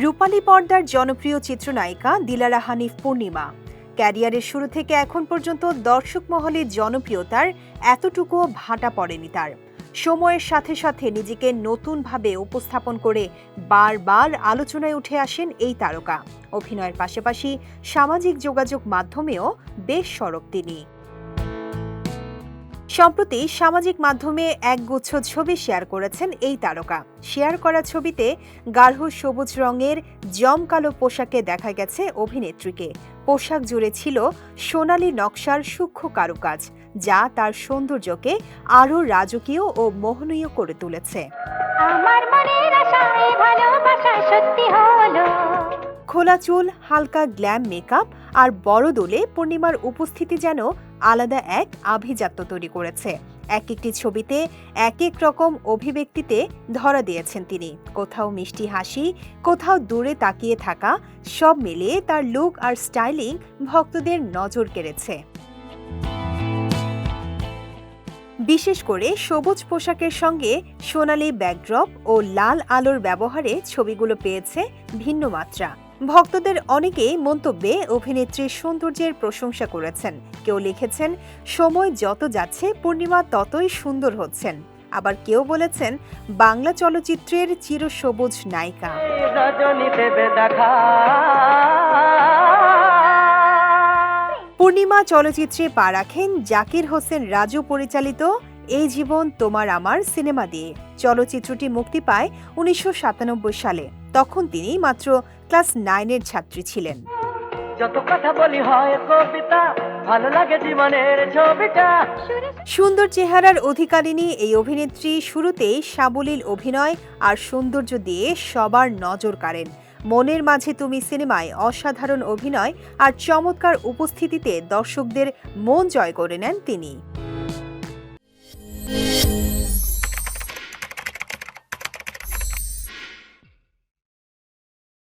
রূপালী পর্দার জনপ্রিয় চিত্রনায়িকা দিলারা হানিফ পূর্ণিমা ক্যারিয়ারের শুরু থেকে এখন পর্যন্ত দর্শক মহলে জনপ্রিয়তার এতটুকুও ভাটা পড়েনি তার। সময়ের সাথে সাথে নিজেকে নতুনভাবে উপস্থাপন করে বারবার আলোচনায় উঠে আসেন এই তারকা। অভিনয়ের পাশাপাশি সামাজিক যোগাযোগ মাধ্যমেও বেশ সরব তিনি। সম্প্রতি সামাজিক মাধ্যমে একগুচ্ছ ছবি শেয়ার করেছেন এই তারকা। শেয়ার করা ছবিতে গাঢ় সবুজ রঙের জমকালো পোশাকে দেখা গেছে অভিনেত্রীকে। পোশাক জুড়ে ছিল সোনালী নকশার সূক্ষ্ম কারুকাজ, যা তার সৌন্দর্যকে আরও রাজকীয় ও মোহনীয় করে তুলেছে। খোলা চুল, হালকা গ্ল্যাম মেকআপ আর বড় দোলে পূর্ণিমার উপস্থিতি যেন আলাদা এক আভিজাত্য তৈরি করেছে। এক একটি ছবিতে এক এক রকম অভিব্যক্তিতে ধরা দিয়েছেন তিনি। কোথাও মিষ্টি হাসি, কোথাও দূরে তাকিয়ে থাকা, সব মিলিয়ে তার লুক আর স্টাইলিং ভক্তদের নজর কেড়েছে। বিশেষ করে সবুজ পোশাকের সঙ্গে সোনালি ব্যাকড্রপ ও লাল আলোর ব্যবহারে ছবিগুলো পেয়েছে ভিন্ন মাত্রা। ভক্তদের অনেকেই মন্তব্যে অভিনেত্রীর সৌন্দর্যের প্রশংসা করেছেন। কেউ লিখেছেন, সময় যত যাচ্ছে পূর্ণিমা ততই সুন্দর হচ্ছেন। আবার কেউ বলেছেন, বাংলা চলচ্চিত্রের চিরসবুজ নায়িকা। পূর্ণিমা চলচ্চিত্রে পা রাখেন জাকির হোসেন রাজু পরিচালিত এই জীবন তোমার আমার সিনেমা দিয়ে। চলচ্চিত্রটি মুক্তি পায় 1997 সালে। তখন তিনি মাত্র ক্লাস 9-এর ছাত্রী ছিলেন। সুন্দর চেহারার অধিকারিণী এই অভিনেত্রী শুরুতেই সাবলীল অভিনয় আর সৌন্দর্য দিয়ে সবার নজর কাড়েন। মনের মাঝে তুমি সিনেমায় অসাধারণ অভিনয় আর চমৎকার উপস্থিতিতে দর্শকদের মন জয় করে নেন তিনি।